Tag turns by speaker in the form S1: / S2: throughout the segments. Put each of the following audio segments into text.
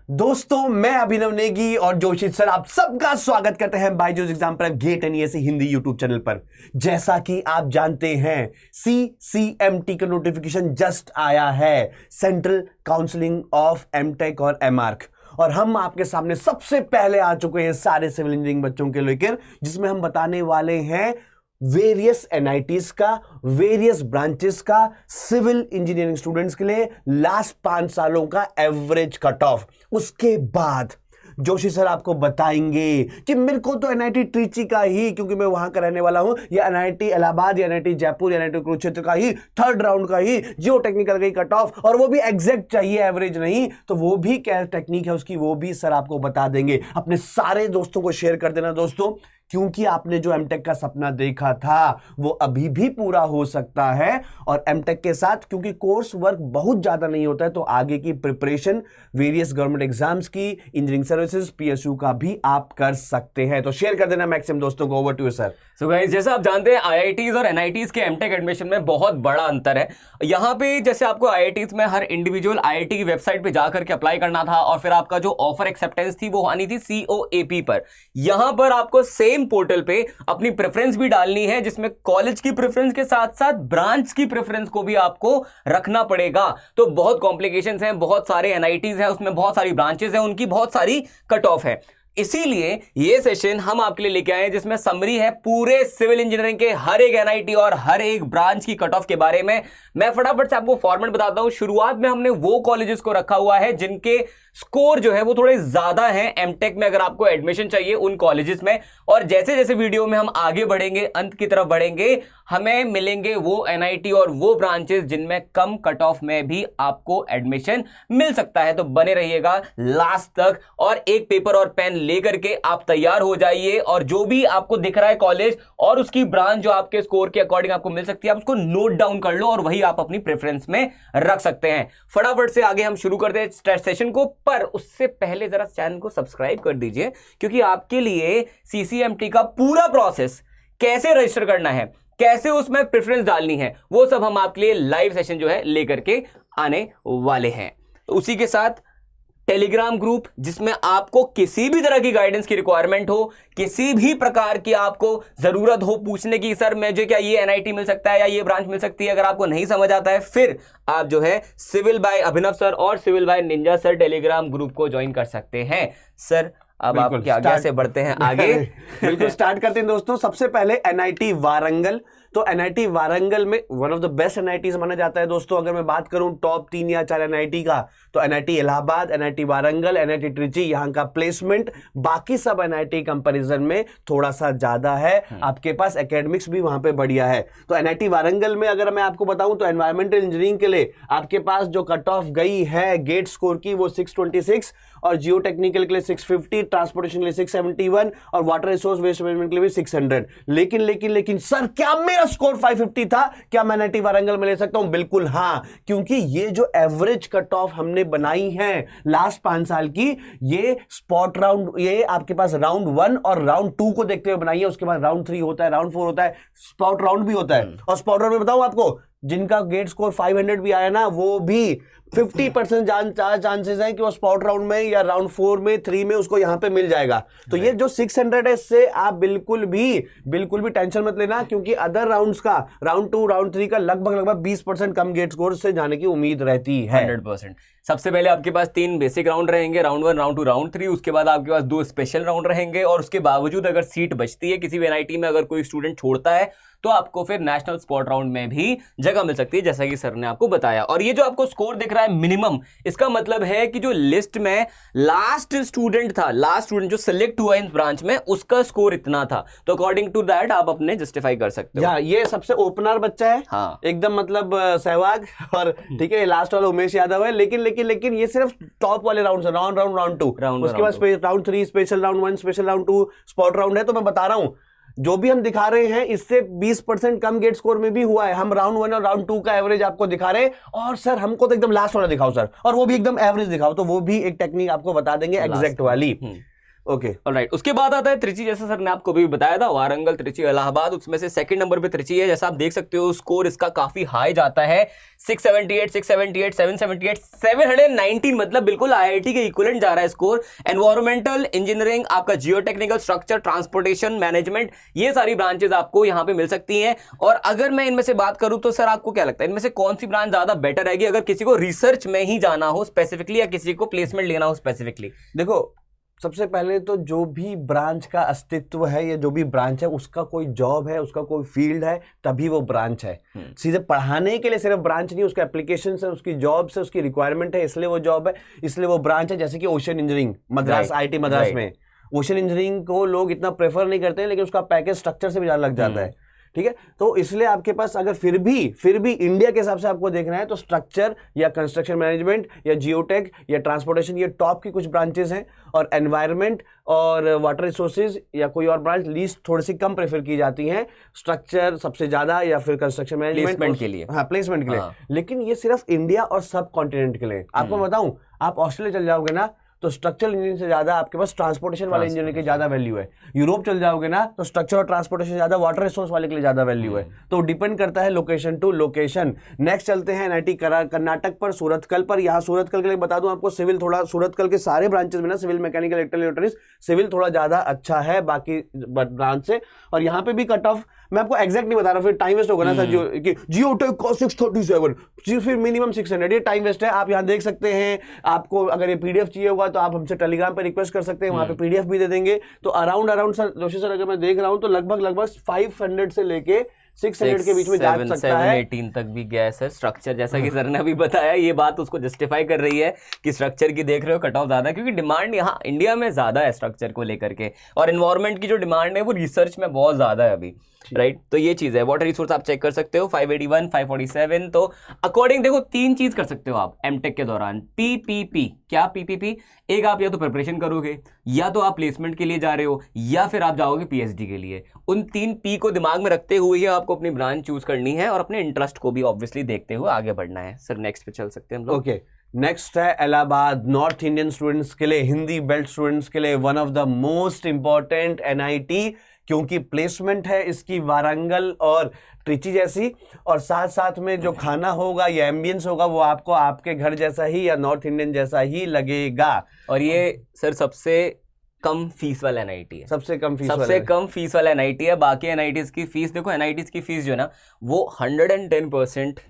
S1: दोस्तों, मैं अभिनव नेगी और जोशी सर आप सबका स्वागत करते हैं बायजूस एग्जाम पर गेट एनईएससी हिंदी यूट्यूब चैनल पर। जैसा कि आप जानते हैं, CCMT का नोटिफिकेशन जस्ट आया है, सेंट्रल काउंसलिंग ऑफ एमटेक और एमआर्क, और हम आपके सामने सबसे पहले आ चुके हैं सारे सिविल इंजीनियरिंग बच्चों के लेकर, जिसमें हम बताने वाले हैं वेरियस एनआईटीज का, वेरियस ब्रांचेस का, सिविल इंजीनियरिंग स्टूडेंट्स के लिए लास्ट 5 सालों का एवरेज कट ऑफ। उसके बाद जोशी सर आपको बताएंगे कि मेरे को तो एनआईटी ट्रिची का ही, क्योंकि मैं वहां का रहने वाला हूं, या एनआईटी इलाहाबाद या एनआईटी जयपुर या एनआईटी कुरुक्षेत्र का ही थर्ड राउंड का ही जियो टेक्निकल का ही कट ऑफ, और वो भी एग्जैक्ट चाहिए, एवरेज नहीं, तो वो भी क्या टेक्निक है उसकी, वो भी सर आपको बता देंगे। अपने सारे दोस्तों को शेयर कर देना दोस्तों, क्योंकि आपने जो एमटेक का सपना देखा था वो अभी भी पूरा हो सकता है। और एमटेक के साथ क्योंकि कोर्स वर्क बहुत ज्यादा नहीं होता है, तो आगे की प्रिपरेशन वेरियस गवर्नमेंट एग्जाम्स की, इंजीनियरिंग सर्विसेज, PSU का भी आप कर सकते हैं। तो शेयर कर देना मैक्सिमम दोस्तों को। Over to you sir.
S2: So guys, जैसा आप जानते हैं आईआईटीज और एनआईटीज के एमटेक एडमिशन में बहुत बड़ा अंतर है। यहाँ पे जैसे आपको आईआईटीज में हर इंडिविजुअल आईआईटी की वेबसाइट पे जाकर के अप्लाई करना था, और फिर आपका जो ऑफर एक्सेप्टेंस थी वो आनी थी COAP पर। यहाँ पर आपको सेम पोर्टल पे अपनी प्रेफरेंस भी डालनी है, जिसमें कॉलेज की प्रेफरेंस के साथ साथ ब्रांच की प्रेफरेंस को भी आपको रखना पड़ेगा। तो बहुत कॉम्प्लिकेशंस हैं, बहुत सारे एनआईटीज हैं, उसमें बहुत सारी ब्रांचेस हैं, उनकी बहुत सारी कट ऑफ है। इसीलिए ये सेशन हम आपके लिए लेके आए हैं, जिसमें समरी है पूरे सिविल इंजीनियरिंग के हर एक एनआईटी और हर एक ब्रांच की कट ऑफ के बारे में। मैं फटाफट से आपको फॉर्मेट बताता हूं। शुरुआत में हमने वो कॉलेजेस को रखा हुआ है जिनके स्कोर जो है वो थोड़े ज्यादा हैं एमटेक में, अगर आपको एडमिशन चाहिए उन कॉलेजेस में। और जैसे जैसे वीडियो में हम आगे बढ़ेंगे, अंत की तरफ बढ़ेंगे, हमें मिलेंगे वो एनआईटी और वो ब्रांचेस जिनमें कम कट ऑफ में भी आपको एडमिशन मिल सकता है। तो बने रहिएगा लास्ट तक, और एक पेपर और पेन लेकर के आप तैयार हो जाइए, और जो भी आपको दिख रहा है कॉलेज और उसकी ब्रांच जो आपके स्कोर के अकॉर्डिंग आपको मिल सकती है, आप उसको नोट डाउन कर लो और वही आप अपनी प्रेफरेंस में रख सकते हैं। फटाफट से आगे हम शुरू करते हैं सेशन को, पर उससे पहले जरा चैनल को सब्सक्राइब कर दीजिए, क्योंकि आपके लिए CCMT का पूरा प्रोसेस, कैसे रजिस्टर करना है, कैसे उसमें प्रेफरेंस डालनी है, वो सब हम आपके लिए लाइव सेशन जो है लेकर के आने वाले हैं। उसी के साथ टेलीग्राम ग्रुप, जिसमें आपको किसी भी तरह की गाइडेंस की रिक्वायरमेंट हो, किसी भी प्रकार की आपको जरूरत हो पूछने की, सर मुझे क्या ये एनआईटी मिल सकता है या ये ब्रांच मिल सकती है, अगर आपको नहीं समझ आता है, फिर आप जो है सिविल बाय अभिनव सर और civil by ninja sir telegram group को ज्वाइन कर सकते हैं। सर अब आप क्या आगे से बढ़ते हैं आगे।
S1: बिल्कुल स्टार्ट करते हैं दोस्तों। सबसे पहले एनआईटी वारंगल। तो एनआईटी वारंगल में one of the best NITs माना जाता है दोस्तों। अगर मैं बात करूं टॉप 3 या 4 एनआईटी का, तो NIT Allahabad, NIT Warangal, NIT Trichy, यहां का प्लेसमेंट बाकी सब एनआईटी कंपैरिजन में थोड़ा सा ज्यादा है। आपके पास एकेडमिक्स भी वहां पे बढ़िया है। तो एनआईटी वारंगल में अगर मैं आपको बताऊं, तो एनवायरमेंटल इंजीनियरिंग के लिए आपके पास जो कट ऑफ गई है गेट स्कोर की, वो 626, और जियो टेक्निकल के लिए 650, ट्रांसपोर्टेशन के लिए 671, और वाटर रिसोर्स वेस्ट मैनेजमेंट के लिए भी 600। लेकिन सर क्या मेरा स्कोर 550 था, क्या मैं एनआईटी वारंगल में ले सकता हूं? बिल्कुल हाँ, क्योंकि ये जो एवरेज कट ऑफ हमने बनाई है लास्ट 5 साल की, ये स्पॉट राउंड, ये आपके पास राउंड 1 और राउंड 2 को देखते हुए बनाई है। उसके बाद राउंड 3 होता है, राउंड 4 होता है, स्पॉट राउंड भी होता है। और स्पॉट राउंड में बताऊं आपको, जिनका गेट स्कोर 500 भी आया ना, वो भी 50% चांसेस है कि वो स्पॉट राउंड में या राउंड 4 में 3 में उसको यहां पे मिल जाएगा। तो ये जो 600 है, इससे आप बिल्कुल भी टेंशन मत लेना, क्योंकि अदर राउंड्स का, राउंड 2 राउंड 3 का लगभग 20% कम गेट स्कोर से जाने की उम्मीद रहती है।
S2: 100%। सबसे पहले आपके पास 3 बेसिक राउंड रहेंगे, राउंड 1, राउंड 2, राउंड 3। उसके बाद आपके पास 2 स्पेशल राउंड रहेंगे, और उसके बावजूद अगर सीट बचती है किसी भी एनआईटी में, अगर कोई स्टूडेंट छोड़ता है, तो आपको फिर नेशनल स्पॉट राउंड में भी जगह मिल सकती है, जैसा कि सर ने आपको बताया। और ये जो आपको स्कोर दिख रहा है मिनिमम, इसका मतलब है कि जो लिस्ट में लास्ट स्टूडेंट जो सिलेक्ट हुआ इन ब्रांच में, उसका स्कोर इतना था। तो अकॉर्डिंग टू दैट आप अपने जस्टिफाई कर सकते हो।
S1: ये सबसे ओपनर बच्चा है, हाँ, एकदम मतलब सहवाग, और ठीक है लास्ट वाला उमेश यादव है। लेकिन ये सिर्फ टॉप वाले राउंड है, राउंड 2, उसके बाद round 3 special round 1, special round 2, spot round है। तो मैं बता रहा हूं, जो भी हम दिखा रहे हैं इससे 20% कम गेट स्कोर में भी हुआ है। हम राउंड 1 और राउंड 2 का एवरेज आपको दिखा रहे हैं, और सर हमको तो एकदम लास्ट वाला दिखाओ सर, और वो भी एकदम एवरेज दिखाओ, तो वो भी एक टेक्निक आपको बता देंगे एग्जैक्ट वाली। ओके
S2: ऑलराइट, उसके बाद आता है त्रिची, जैसा सर ने आपको भी बताया था, वारंगल, त्रिची, इलाहाबाद, उसमें से सेकंड नंबर पे त्रिची है। जैसा आप देख सकते हो स्कोर इसका काफी हाई जाता है, 678, 678, 778, 719, मतलब बिल्कुल आईआईटी के इक्विवेलेंट जा रहा है स्कोर। एनवायरमेंटल इंजीनियरिंग, आपका जियो टेक्निकल, स्ट्रक्चर, ट्रांसपोर्टेशन मैनेजमेंट, ये सारी ब्रांचेस आपको यहाँ पे मिल सकती हैं। और अगर मैं इनमें से बात करूं तो सर आपको क्या लगता है, इनमें से कौन सी ब्रांच ज्यादा बेटर रहेगी अगर किसी को रिसर्च में ही जाना हो स्पेसिफिकली, या किसी को प्लेसमेंट लेना हो स्पेसिफिकली?
S1: देखो, सबसे पहले तो जो भी ब्रांच का अस्तित्व है या जो भी ब्रांच है उसका कोई जॉब है, उसका कोई फील्ड है, तभी वो ब्रांच है। सीधे पढ़ाने के लिए सिर्फ ब्रांच नहीं, उसका एप्लीकेशन है, उसकी जॉब से, उसकी रिक्वायरमेंट है, इसलिए वो जॉब है, इसलिए वो ब्रांच है। जैसे कि ocean engineering Madras, IIT Madras में ओशन इंजीनियरिंग को लोग इतना प्रेफर नहीं करते हैं, लेकिन उसका पैकेज स्ट्रक्चर से भी ज्यादा लग जाता है, ठीक है। तो इसलिए आपके पास अगर फिर भी इंडिया के हिसाब से आपको देखना है तो स्ट्रक्चर या कंस्ट्रक्शन मैनेजमेंट या जियोटेक या ट्रांसपोर्टेशन, ये टॉप की कुछ ब्रांचेस हैं। और एनवायरनमेंट और वाटर रिसोर्सेज या कोई और ब्रांच लीस्ट थोड़ी सी कम प्रेफर की जाती हैं, स्ट्रक्चर सबसे ज्यादा, या फिर कंस्ट्रक्शन मैनेजमेंट
S2: प्लेसमेंट के लिए।
S1: हाँ, प्लेसमेंट के लिए। लेकिन ये सिर्फ इंडिया और सब कॉन्टिनेंट के लिए। आपको बताऊं, आप ऑस्ट्रेलिया चल जाओगे ना तो स्ट्रक्चरल इंजीनियरिंग से ज्यादा आपके पास ट्रांसपोर्टेशन वाले इंजीनियर की ज्यादा वैल्यू है। यूरोप चल जाओगे ना तो स्ट्रक्चर और ट्रांसपोर्टेशन ज्यादा, वाटर रिसोर्स वाले के लिए ज्यादा वैल्यू है। तो डिपेंड करता है लोकेशन टू लोकेशन। नेक्स्ट चलते हैं एनआईटी कर्नाटक पर, सूरतकल पर। यहाँ सूरतकल के लिए बता दूं आपको, सिविल थोड़ा सूरतकल के सारे ब्रांचेस में ना, सिविल, मैकेनिकल, इलेक्ट्रिकल, सिविल थोड़ा ज्यादा अच्छा है बाकी ब्रांच से। और यहाँ पे भी कट ऑफ मैं आपको एग्जैक्ट नहीं बता रहा, फिर टाइम वेस्ट होगा ना सर। जियोटेक का 637, फिर मिनिमम 600, ये टाइम वेस्ट है। आप यहाँ देख सकते हैं, आपको अगर ये पीडीएफ चाहिए होगा तो आप हमसे टेलीग्राम पे रिक्वेस्ट कर सकते हैं, वहां पे पीडीएफ भी दे देंगे। तो अराउंड सर जोशी सर, अगर मैं देख रहा हूं तो लगभग 500 से लेके 600 के बीच में जा सकता है।
S2: 18 तक भी गया है सर। स्ट्रक्चर जैसा कि सर ने अभी बताया, ये बात उसको जस्टिफाई कर रही है कि स्ट्रक्चर की देख रहे हो कट ऑफ ज्यादा है, क्योंकि डिमांड यहाँ इंडिया में ज्यादा है स्ट्रक्चर को लेकर के। और एनवायरमेंट की जो डिमांड है वो रिसर्च में बहुत ज्यादा है अभी, राइट। तो ये चीज है। वाटर रिसोर्स आप चेक कर सकते हो, 581, 547। तो अकॉर्डिंग देखो 3 चीज कर सकते हो आप एमटेक के दौरान। पीपीपी, क्या पीपीपी? एक, आप या तो प्रिपरेशन करोगे, या तो आप प्लेसमेंट के लिए जा रहे हो, या फिर आप जाओगे पीएचडी के लिए। उन 3 पी को दिमाग में रखते हुए ही आपको अपनी ब्रांच चूज करनी है और अपने इंटरेस्ट को भी ऑब्वियसली देखते हुए आगे बढ़ना है। सर नेक्स्ट पे चल सकते हैं हम लोग।
S1: ओके, नेक्स्ट है इलाहाबाद। नॉर्थ इंडियन स्टूडेंट्स के लिए, हिंदी बेल्ट स्टूडेंट्स के लिए one of the most important NIT, क्योंकि प्लेसमेंट है इसकी वारंगल और ट्रिची जैसी, और साथ साथ में जो खाना होगा या एम्बियंस होगा वो आपको आपके घर जैसा ही या नॉर्थ इंडियन जैसा ही लगेगा।
S2: और ये सर सबसे कम फीस वाला एनआईटी है,
S1: सबसे कम
S2: फीस वाला एनआईटी है। बाकी एनआईटीज की फीस देखो, एनआईटीज की फीस जो है ना वो 110%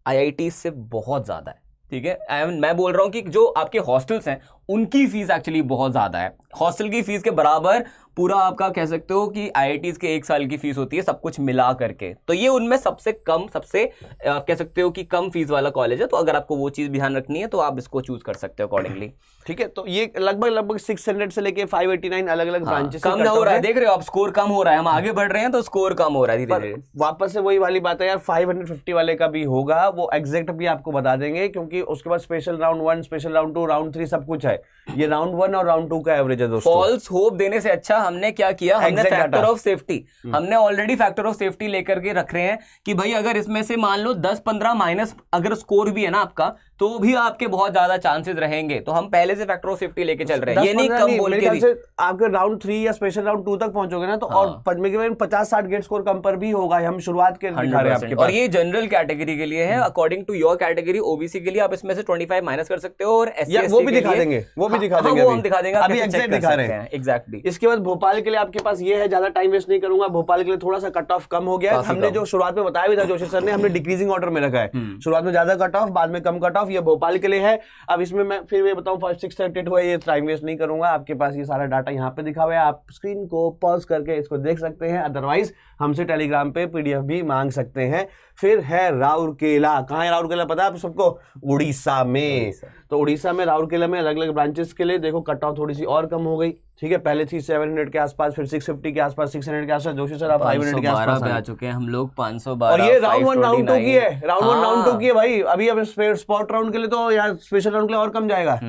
S2: आईआईटी से बहुत ज्यादा है, ठीक है। मैं बोल रहा हूँ कि जो आपके हॉस्टल्स हैं उनकी फीस एक्चुअली बहुत ज्यादा है। हॉस्टल की फीस के बराबर पूरा आपका कह सकते हो कि आईआईटीज के 1 साल की फीस होती है, सब कुछ मिला करके। तो ये उनमें सबसे कह सकते हो कि कम फीस वाला कॉलेज है। तो अगर आपको वो चीज ध्यान रखनी है तो आप इसको चूज कर सकते हो अकॉर्डिंगली,
S1: ठीक है। तो ये लगभग 600 से लेके 589 अलग अलग ब्रांचेस
S2: कम हो रहा है। देख रहे हो आप, स्कोर कम हो रहा है, हम आगे बढ़ रहे हैं तो स्कोर कम हो रहा है धीरे धीरे।
S1: वापस से वही वाली बात है यार, 550 वाले का भी होगा, वो एग्जैक्ट भी आपको बता देंगे, क्योंकि उसके बाद special round 1, special round 2, round 3 सब कुछ है। ये राउंड 1 और राउंड 2 का एवरेज है दोस्तों।
S2: फॉल्स होप देने से अच्छा हमने क्या किया, हमने फैक्टर ऑफ सेफ्टी, हमने ऑलरेडी फैक्टर ऑफ सेफ्टी लेकर के रख रहे हैं कि भाई अगर इसमें से मान लो 10-15 माइनस अगर स्कोर भी है ना आपका, तो भी आपके बहुत ज्यादा चांसेस रहेंगे। तो हम पहले से फैक्टर ऑफ सेफ्टी लेके चल रहे हैं, ये नहीं कम बोल के भी।
S1: आपके राउंड 3 या स्पेशल राउंड 2 तक पहुंचोगे ना तो और 50-60 गेट स्कोर कम पर भी होगा। हम शुरुआत के दिखा रहे हैं आपके पास।
S2: और ये जनरल कैटेगरी के लिए है, according to your category. OBC के लिए आप इसमें से 25 माइनस कर सकते हो, और एससी
S1: वो भी दिखा देंगे, वो भी दिखा देंगे,
S2: वो हम दिखा देंगे,
S1: अभी एग्जैक्ट दिखा रहे हैं
S2: एग्जैक्टली।
S1: इसके बाद भोपाल के लिए आपके पास ये है, ज्यादा टाइम वेस्ट नहीं करूंगा। भोपाल के लिए थोड़ा सा कट ऑफ कम हो गया है। हमने जो शुरुआत में बताया भी था जोशी सर ने, हमने डिक्रीजिंग ऑर्डर में रखा है, शुरुआत में ज्यादा कट ऑफ, बाद में कम कट ऑफ। ये भोपाल के लिए है। अब इसमें मैं फिर बताऊं 5638 हुआ, ये टाइम वेस्ट नहीं करूंगा। आपके पास ये सारा डाटा यहाँ पे दिखा हुआ है, आप स्क्रीन को पॉज करके इसको देख सकते हैं, अदरवाइज हमसे टेलीग्राम पे पीडीएफ भी मांग सकते हैं। फिर है राउरकेला। कहाँ है राउरकेला पता है आप सबको? उड़ीसा में। तो उड़ीसा में राउरकेला में अलग अलग ब्रांचेस के लिए देखो कट ऑफ थोड़ी सी और कम हो गई, ठीक है। पहले थी 700 के आसपास, फिर 650 के आसपास, 600 के आसपास। जोशी सर आप 500 के आसपास
S2: आ चुके हैं हम लोग, 512।
S1: और ये राउंड 1 राउंड 2 की है, राउंड 1 राउंड 2 की है भाई। अभी अब स्पॉट राउंड के लिए तो यार स्पेशल राउंड के लिए और कम जाएगा।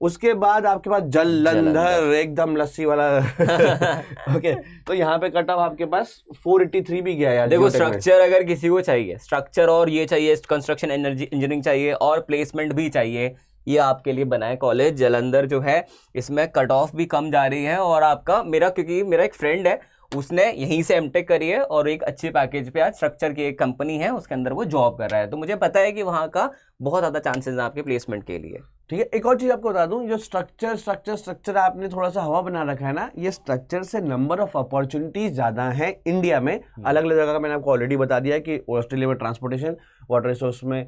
S1: उसके बाद आपके पास जलंधर, एकदम लस्सी वाला ओके। तो यहाँ पे कट ऑफ आपके पास 483 भी गया यार।
S2: देखो स्ट्रक्चर अगर किसी को चाहिए, स्ट्रक्चर और ये चाहिए, कंस्ट्रक्शन इंजीनियरिंग चाहिए और प्लेसमेंट भी चाहिए, ये आपके लिए बना है कॉलेज जालंधर जो है, इसमें कट ऑफ भी कम जा रही है। और आपका क्योंकि मेरा एक फ्रेंड है, उसने यहीं से एमटेक करी है और एक अच्छे पैकेज पे आज स्ट्रक्चर की एक कंपनी है उसके अंदर वो जॉब कर रहा है, तो मुझे पता है कि वहाँ का बहुत ज़्यादा चांसेस हैं आपके प्लेसमेंट के लिए।
S1: ठीक है, एक और चीज आपको बता दूं, जो स्ट्रक्चर आपने थोड़ा सा हवा बना रखा है ना, ये स्ट्रक्चर से नंबर ऑफ अपॉर्चुनिटीज ज्यादा है इंडिया में। अलग अलग जगह का मैंने आपको ऑलरेडी बता दिया कि ऑस्ट्रेलिया में ट्रांसपोर्टेशन, वाटर रिसोर्स में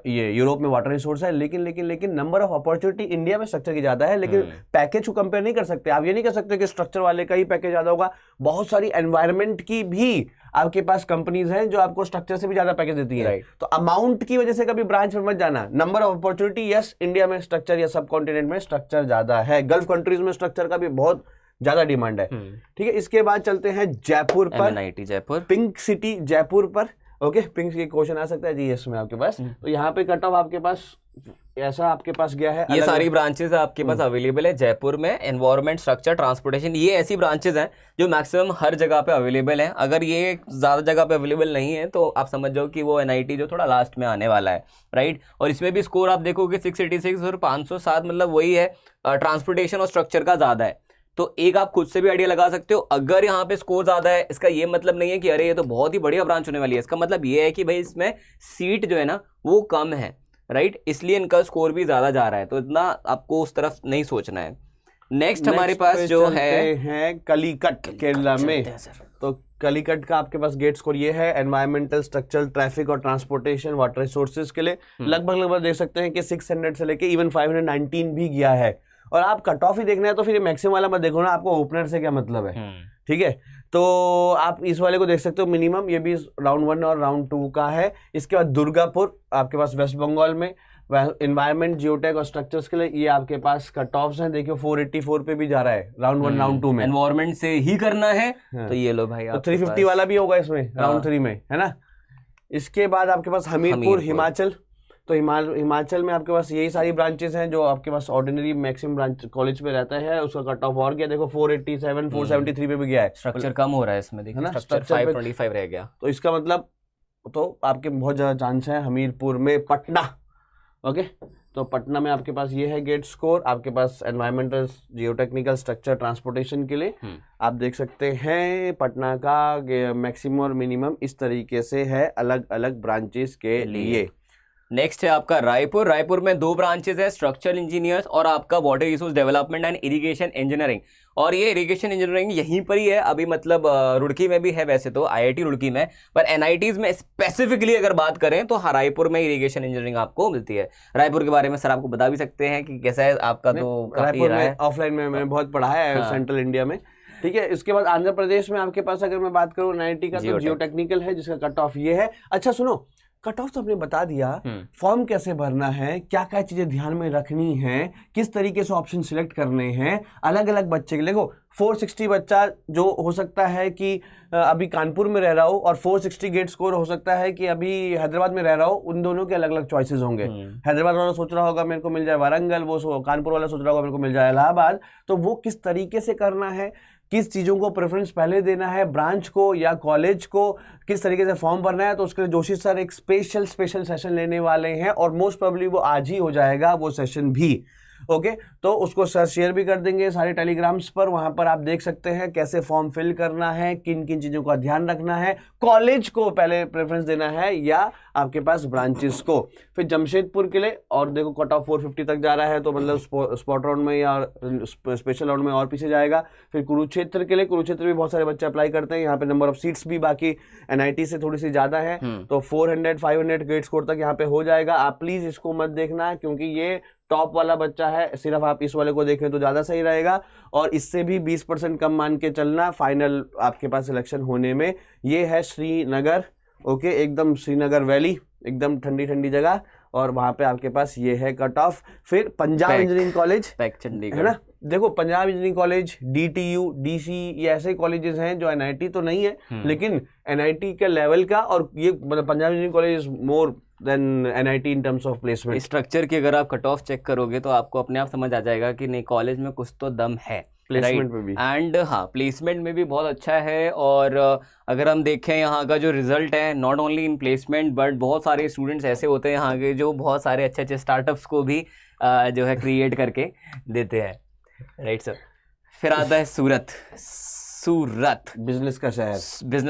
S1: ये यूरोप में वाटर रिसोर्स है, लेकिन नंबर ऑफ अपॉर्चुनिटी इंडिया में स्ट्रक्चर की ज्यादा है। लेकिन पैकेज को कंपेयर नहीं कर सकते आप, ये नहीं कर सकते कि स्ट्रक्चर वाले का ही पैकेज ज्यादा होगा। बहुत सारी एनवायरमेंट की भी आपके पास कंपनीज हैं जो आपको स्ट्रक्चर से भी ज्यादा पैकेज देती है। तो अमाउंट की वजह से कभी ब्रांच में मत जाना, number of opportunity yes India में स्ट्रक्चर या सब कॉन्टिनेंट में स्ट्रक्चर ज्यादा है। गल्फ कंट्रीज में स्ट्रक्चर का भी बहुत ज्यादा डिमांड है। ठीक है, इसके बाद चलते हैं जयपुर पर,
S2: MNIT Jaipur,
S1: pink city Jaipur पर। ओके, पिंक के क्वेश्चन आ सकता है जीएस में आपके पास। तो यहाँ पे कट ऑफ आपके पास ऐसा आपके पास गया है।
S2: ये सारी ब्रांचेस आपके पास अवेलेबल है जयपुर में। एनवायरमेंट, स्ट्रक्चर, ट्रांसपोर्टेशन, ये ऐसी ब्रांचेस हैं जो मैक्सिमम हर जगह पे अवेलेबल हैं। अगर ये ज्यादा जगह पे अवेलेबल नहीं है तो आप समझ जाओ कि वो NIT जो थोड़ा लास्ट में आने वाला है, राइट। और इसमें भी स्कोर आप देखोगे 686 और 507, मतलब वही है, ट्रांसपोर्टेशन और स्ट्रक्चर का ज्यादा है। तो एक आप खुद से भी आइडिया लगा सकते हो, अगर यहाँ पे स्कोर ज्यादा है इसका ये मतलब नहीं है कि अरे ये तो बहुत ही बढ़िया ब्रांच होने वाली है। इसका मतलब ये है कि भाई इसमें सीट जो है ना वो कम है, राइट, इसलिए इनका स्कोर भी ज्यादा जा रहा है। तो इतना आपको उस तरफ नहीं सोचना है। नेक्स्ट हमारे पास जो है
S1: कलिकट केरला में। तो कलिकट का आपके पास गेट स्कोर ये है, एनवायरमेंटल, स्ट्रक्चरल, ट्रैफिक और ट्रांसपोर्टेशन, वाटर रिसोर्सेज के लिए लगभग देख सकते हैं कि 600 से लेके इवन 519 भी गया है। और आप कट ऑफ ही देखना है तो फिर मैक्सिमम वाला मत देखो ना, आपको ओपनर से क्या मतलब है। ठीक है, तो आप इस वाले को देख सकते हो मिनिमम, ये भी राउंड 1 और राउंड 2 का है। इसके बाद दुर्गापुर आपके पास वेस्ट बंगाल में, एनवायरमेंट, जियोटेक और स्ट्रक्चर्स के लिए ये आपके पास कट ऑफ्स हैं। देखियो 484 पे भी जा रहा है राउंड 1 राउंड 2 में।
S2: एनवायरमेंट से ही करना है तो ये लो भाई,
S1: तो 350 वाला भी होगा इसमें राउंड 3 में, है ना। इसके बाद आपके पास हमीरपुर हिमाचल। तो हिमाचल में आपके पास यही सारी ब्रांचेस हैं जो आपके पास ऑर्डिनरी मैक्सिमम ब्रांच कॉलेज पे रहता है। उसका कट ऑफ और गया, देखो 487 473 पे भी गया है।
S2: स्ट्रक्चर कम हो रहा है इसमें, देखिए स्ट्रक्चर 525 रह गया।
S1: तो इसका मतलब तो आपके बहुत ज्यादा चांस है हमीरपुर में। पटना, ओके, तो पटना में आपके पास ये है गेट स्कोर, आपके पास एनवायरमेंटल, जियोटेक्निकल, स्ट्रक्चर, ट्रांसपोर्टेशन के लिए आप देख सकते हैं पटना का मैक्सिमम और मिनिमम इस तरीके से है अलग अलग ब्रांचेस के लिए।
S2: नेक्स्ट है आपका रायपुर। रायपुर में 2 ब्रांचेस है, स्ट्रक्चरल इंजीनियर्स और आपका water resource development and irrigation engineering. और ये इरिगेशन इंजीनियरिंग यहीं पर ही है अभी, मतलब रुड़की में भी है वैसे तो, IIT रुड़की में, पर NITs में स्पेसिफिकली अगर बात करें तो रायपुर में इरिगेशन इंजीनियरिंग आपको मिलती है। रायपुर के बारे में सर आपको बता भी सकते हैं कि कैसा है आपका? तो
S1: रायपुर में ऑफलाइन में मैंने बहुत पढ़ा है, सेंट्रल इंडिया में। ठीक है, इसके बाद आंध्र प्रदेश में आपके पास अगर मैं बात करूँ NIT का, तो जियोटेक्निकल है जिसका कट ऑफ ये है। अच्छा सुनो, कट ऑफ तो आपने बता दिया, फॉर्म कैसे भरना है, क्या क्या चीजें ध्यान में रखनी है, किस तरीके से ऑप्शन सिलेक्ट करने हैं अलग अलग बच्चे के लिए। देखो 460 बच्चा जो हो सकता है कि अभी कानपुर में रह रहा हो, और 460 गेट स्कोर हो सकता है कि अभी हैदराबाद में रह रहा हो, उन दोनों के अलग अलग चॉइसेस होंगे। हैदराबाद वाला सोच रहा होगा मेरे को मिल जाए वारंगल, वो कानपुर वाला सोच रहा होगा मेरे को मिल जाए इलाहाबाद। तो वो किस तरीके से करना है, किस चीज़ों को प्रेफरेंस पहले देना है, ब्रांच को या कॉलेज को, किस तरीके से फॉर्म भरना है, तो उसके लिए जोशी सर एक स्पेशल सेशन लेने वाले हैं और मोस्ट प्रोबेबली वो आज ही हो जाएगा वो सेशन भी। ओके, तो उसको सर शेयर भी कर देंगे सारे टेलीग्राम्स पर, वहां पर आप देख सकते हैं कैसे फॉर्म फिल करना है, किन किन चीज़ों का ध्यान रखना है, कॉलेज को पहले प्रेफरेंस देना है या आपके पास ब्रांचेस को। फिर जमशेदपुर के लिए और देखो कट ऑफ 450 तक जा रहा है, तो मतलब स्पॉट राउंड में या स्पेशल राउंड में और पीछे जाएगा। फिर कुरुक्षेत्र के लिए, कुरुक्षेत्र भी बहुत सारे बच्चे अप्लाई करते हैं, यहाँ पे नंबर ऑफ सीट्स भी बाकी NIT से थोड़ी सी ज़्यादा है, तो 400-500 ग्रेड स्कोर तक यहाँ पे हो जाएगा। आप प्लीज़ इसको मत देखना क्योंकि ये टॉप वाला बच्चा है, सिर्फ आप इस वाले को देखें तो ज़्यादा सही रहेगा। और इससे भी 20% कम मान के चलना फाइनल आपके पास सिलेक्शन होने में। ये है श्रीनगर, ओके, एकदम श्रीनगर वैली, एकदम ठंडी ठंडी जगह, और वहाँ पे आपके पास ये है कट ऑफ। फिर पंजाब इंजीनियरिंग कॉलेज है ना, देखो Punjab engineering college, DTU, DC, ये ऐसे कॉलेजेस हैं जो NIT तो नहीं है लेकिन NIT के लेवल का, और ये मतलब Punjab engineering college is more than NIT in terms of placement.
S2: Structure की अगर आप कट ऑफ चेक करोगे तो आपको अपने आप समझ आ जाएगा कि नहीं, कॉलेज में कुछ तो दम है।
S1: प्लेसमेंट में भी।
S2: एंड हाँ, प्लेसमेंट में भी बहुत अच्छा है। और अगर हम देखें यहाँ का जो रिजल्ट है, not only in placement but बहुत सारे स्टूडेंट्स ऐसे होते हैं यहाँ के जो बहुत सारे अच्छे अच्छे स्टार्टअप्स को भी जो है क्रिएट करके देते हैं, राइट सर। फिर आता है सूरत। सूरत
S1: बिजनेस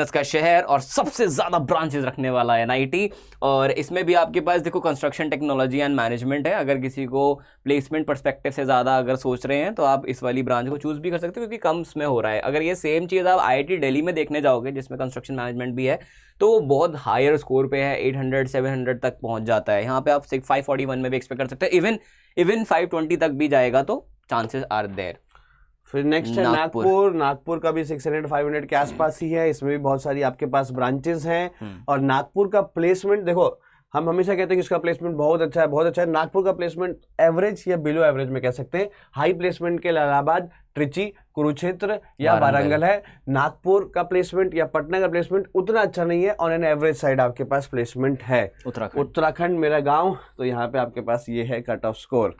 S1: का शहर
S2: और सबसे ज्यादा ब्रांचेस रखने वाला एनआईटी। और इसमें भी आपके पास देखो कंस्ट्रक्शन टेक्नोलॉजी एंड मैनेजमेंट है। अगर किसी को प्लेसमेंट पर्सपेक्टिव से ज्यादा अगर सोच रहे हैं तो आप इस वाली ब्रांच को चूज भी कर सकते हो, क्योंकि कम में हो रहा है। अगर ये सेम चीज आप आईआईटी दिल्ली में देखने जाओगे जिसमें कंस्ट्रक्शन मैनेजमेंट भी है, तो वो बहुत हायर स्कोर पे है, 800 700 तक पहुंच जाता है। यहाँ पे आप 541 में भी एक्सपेक्ट कर सकते हैं, इवन 520 तक भी जाएगा तो चांसेस आर देयर।
S1: फिर नेक्स्ट है नागपुर। नागपुर का भी 600 500 के आसपास ही है। इसमें भी बहुत सारी आपके पास ब्रांचेस हैं। और नागपुर का प्लेसमेंट देखो, हम हमेशा कहते हैं कि इसका प्लेसमेंट बहुत अच्छा है, बहुत अच्छा है। नागपुर का प्लेसमेंट एवरेज या बिलो एवरेज में कह सकते हैं। हाई प्लेसमेंट के इलाहाबाद, ट्रिची, कुरुक्षेत्र या वारंगल है। नागपुर का प्लेसमेंट या पटना का प्लेसमेंट उतना अच्छा नहीं है। ऑन एन एवरेज साइड आपके पास प्लेसमेंट है। उत्तराखंड मेरा गाँव, तो यहाँ पे आपके पास ये है cut off score.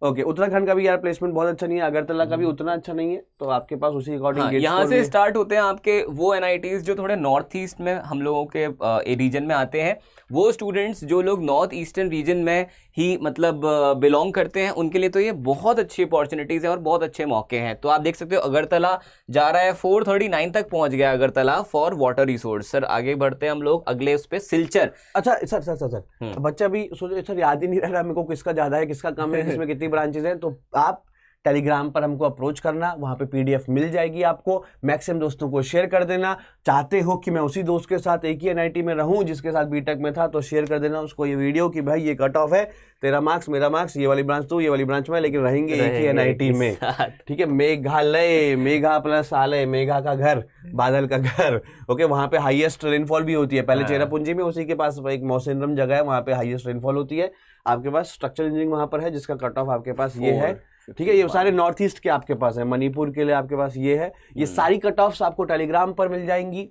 S1: Okay, Uttarakhand का भी यार प्लेसमेंट बहुत अच्छा नहीं है। अगरतला का भी उतना अच्छा नहीं है, तो आपके पास उसी अकॉर्डिंग
S2: यहाँ से स्टार्ट होते हैं आपके वो एनआईटीज जो थोड़े नॉर्थ ईस्ट में हम लोगों के रीजन में आते हैं। वो स्टूडेंट्स जो लोग नॉर्थ ईस्टर्न रीजन में ही मतलब बिलोंग करते हैं, उनके लिए तो ये बहुत अच्छी अपॉर्चुनिटीज है और बहुत अच्छे मौके हैं। तो आप देख सकते हो अगरतला जा रहा है 439 तक पहुंच गया Agartala for water resource. Sir आगे बढ़ते हैं हम लोग अगले उस पे सिलचर।
S1: अच्छा सर बच्चा भी सोचे सर याद ही नहीं रह रहा मेरे को किसका ज्यादा है किसका कम है, किसमें कितनी ब्रांचेस हैं। तो आप टेलीग्राम पर हमको अप्रोच करना, वहां पे पीडीएफ मिल जाएगी आपको। मैक्सिमम दोस्तों को शेयर कर देना। चाहते हो कि मैं उसी दोस्त के साथ एक ही एनआईटी में रहूं जिसके साथ बीटेक में था, तो शेयर कर देना उसको ये वीडियो कि भाई ये कट ऑफ है, तेरा मार्क्स मेरा मार्क्स, ये वाली ब्रांच तो ये वाली ब्रांच में, लेकिन रहेंगे एक ही एनआईटी में। ठीक है, मेघालय, मेघा प्लस आलय, मेघा का घर, बादल का घर। ओके, वहां पे हाईएस्ट रेनफॉल भी होती है। पहले चेरापूंजी में उसी के पास एक मौसिनरम जगह है, वहां पे हाईएस्ट रेनफॉल होती है। आपके पास स्ट्रक्चरल इंजीनियरिंग वहां पर है जिसका कट ऑफ आपके पास ये है। ठीक है, ये सारे नॉर्थ ईस्ट के आपके पास है। मणिपुर के लिए आपके पास ये है। ये सारी कट ऑफ्स आपको टेलीग्राम पर मिल जाएंगी।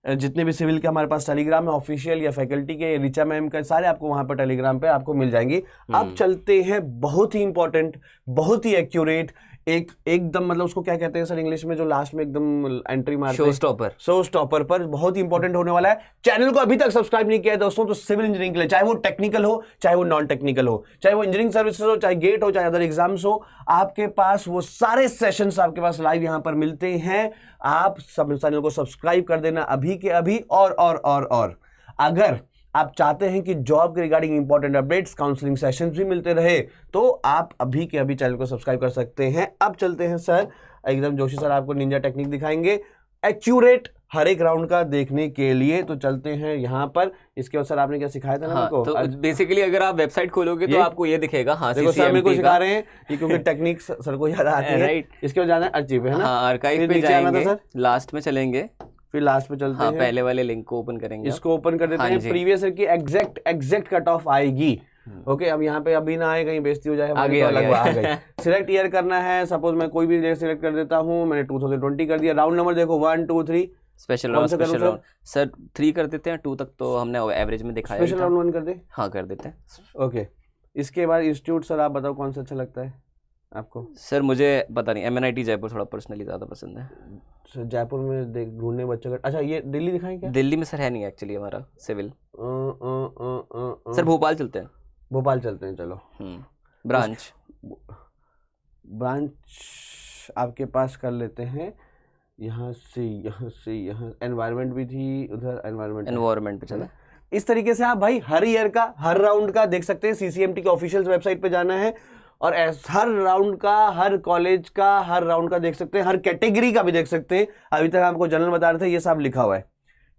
S1: जितने भी सिविल के हमारे पास टेलीग्राम है, ऑफिशियल या फैकल्टी के, रिचा मैम का, सारे आपको वहां पर टेलीग्राम पे आपको मिल जाएंगी। अब चलते हैं बहुत ही इंपॉर्टेंट, बहुत ही एक्यूरेट, एकदम मतलब उसको क्या कहते हैं सर इंग्लिश में, जो लास्ट में एकदम एंट्री मारते हैं, शो स्टॉपर पर बहुत ही इंपॉर्टेंट होने वाला है। चैनल को अभी तक सब्सक्राइब नहीं किया है दोस्तों, तो सिविल इंजीनियरिंग के लिए, चाहे वो टेक्निकल हो, चाहे वो नॉन टेक्निकल हो, चाहे वो इंजीनियरिंग सर्विसेज हो, चाहे गेट हो, चाहे अदर एग्जाम्स हो, आपके पास वो सारे सेशंस आपके पास लाइव यहां पर मिलते हैं। आप सब चैनल को सब्सक्राइब कर देना अभी के अभी। और अगर आप चाहते हैं कि जॉब के regarding important updates, counselling sessions भी मिलते रहे, तो आप अभी के अभी चैनल को सब्सक्राइब कर सकते हैं। अब चलते हैं सर, एकदम जोशी सर आपको निंजा टेक्निक दिखाएंगे एक्यूरेट हर एक राउंड का देखने के लिए। तो चलते हैं यहाँ पर। इसके बाद सर आपने क्या सिखाया था ना हमको?
S2: तो बेसिकली अगर आप वेबसाइट खोलोगे तो आपको ये दिखेगा। हाँ,
S1: देखो सर मेरे को सिखा रहे हैं क्योंकि टेक्निक सर को याद आती है। राइट, इसके बाद जाना है अर्चिव है ना,
S2: आर्काइव पे जाएंगे, लास्ट में चलेंगे,
S1: फिर लास्ट पे चलते हैं।
S2: पहले वाले लिंक को ओपन करेंगे,
S1: इसको ओपन कर देते हैं। प्रीवियस ईयर की एग्जैक्ट कट ऑफ आएगी। ओके, अब यहाँ पे अभी ना आए कहीं बेइज्जती हो जाए,
S2: आगे
S1: आ गई। सिलेक्ट ईयर करना है, सपोज मैं कोई भी ईयर सिलेक्ट कर देता हूँ, मैंने 2020 कर दिया। राउंड नंबर देखो 1 2 3,
S2: स्पेशल राउंड सर 3 कर देते हैं, 2 तक तो हमने एवरेज में दिखाया।
S1: स्पेशल राउंड 1 कर दे?
S2: हाँ कर देते हैं।
S1: ओके, इसके बाद इंस्टीट्यूट सर आप बताओ कौन सा अच्छा लगता है आपको?
S2: सर मुझे पता नहीं, एमएनआईटी जयपुर थोड़ा पर्सनली ज़्यादा पसंद है।
S1: सर जयपुर में ढूंढने बच्चों का। अच्छा, ये दिल्ली दिखाएं क्या?
S2: दिल्ली में सर है नहीं एक्चुअली हमारा सिविल। सर भोपाल चलते हैं।
S1: भोपाल चलते हैं, चलो। ब्रांच आपके पास कर लेते हैं। यहाँ से यहाँ एनवायरनमेंट भी थी, उधर एनवायरनमेंट पे चला। इस तरीके से आप भाई हर ईयर का, हर राउंड का देख सकते हैं। सीसीएमटी के ऑफिशियल वेबसाइट पे जाना है और हर राउंड का, हर कॉलेज का, हर राउंड का देख सकते हैं, हर कैटेगरी का भी देख सकते हैं। अभी तक आपको जनरल बता रहे थे, ये सब लिखा हुआ है।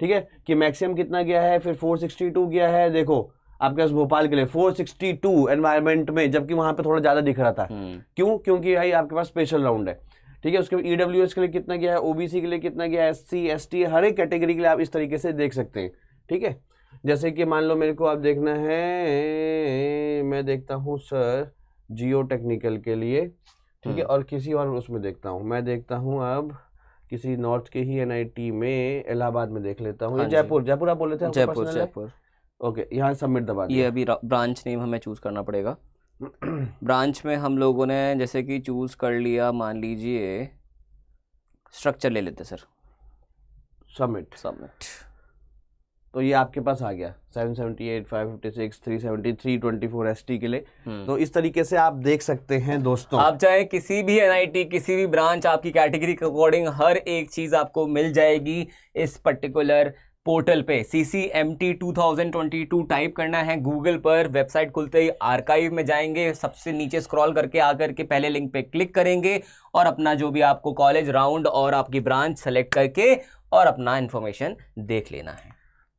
S1: ठीक है, कि मैक्सिमम कितना गया है, फिर 462 गया है। देखो आपके पास भोपाल के लिए 462 एनवायरनमेंट में, जबकि वहां पे थोड़ा ज्यादा दिख रहा था। क्यों? क्योंकि भाई आपके पास स्पेशल राउंड है। ठीक है, उसके बाद ईडब्ल्यूएस के लिए कितना गया है, ओबीसी के लिए कितना गया है, एससी एसटी, हर एक कैटेगरी के लिए आप इस तरीके से देख सकते हैं। ठीक है, जैसे कि मान लो मेरे को आप देखना है, मैं देखता हूँ सर जियो टेक्निकल के लिए। ठीक है, और किसी और उसमें देखता हूँ, मैं देखता हूँ अब किसी नॉर्थ के ही एनआईटी में, इलाहाबाद में देख लेता हूँ। जयपुर आप बोल रहे थे? जयपुर। ओके, यहाँ सबमिट दबा दिया।
S2: ये अभी ब्रांच नेम हमें चूज करना पड़ेगा। ब्रांच में हम लोगों ने जैसे कि चूज कर लिया, मान लीजिए स्ट्रक्चर ले लेते सर,
S1: सबमिट।
S2: सबमिट।
S1: तो ये आपके पास आ गया 778, 556, 370, 324 ST के लिए। तो इस तरीके से आप देख सकते हैं दोस्तों,
S2: आप चाहे किसी भी NIT, किसी भी ब्रांच, आपकी कैटेगरी के अकॉर्डिंग हर एक चीज आपको मिल जाएगी इस पर्टिकुलर पोर्टल पे। CCMT 2022 टाइप करना है गूगल पर, वेबसाइट खुलते ही आर्काइव में जाएंगे, सबसे नीचे स्क्रॉल करके आकर के पहले लिंक पे क्लिक करेंगे और अपना जो भी आपको कॉलेज, राउंड और आपकी ब्रांच सेलेक्ट करके और अपना इंफॉर्मेशन देख लेना है।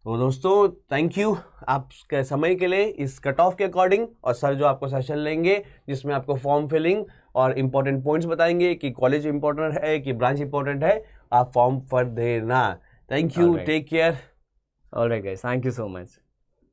S1: तो दोस्तों थैंक यू आपके समय के लिए इस कट ऑफ के अकॉर्डिंग। और सर जो आपको सेशन लेंगे जिसमें आपको फॉर्म फिलिंग और इंपॉर्टेंट पॉइंट्स बताएंगे कि कॉलेज इंपॉर्टेंट है कि ब्रांच इंपॉर्टेंट है, आप फॉर्म भर देना। Thank you, take care.
S2: Alright guys, thank you so much.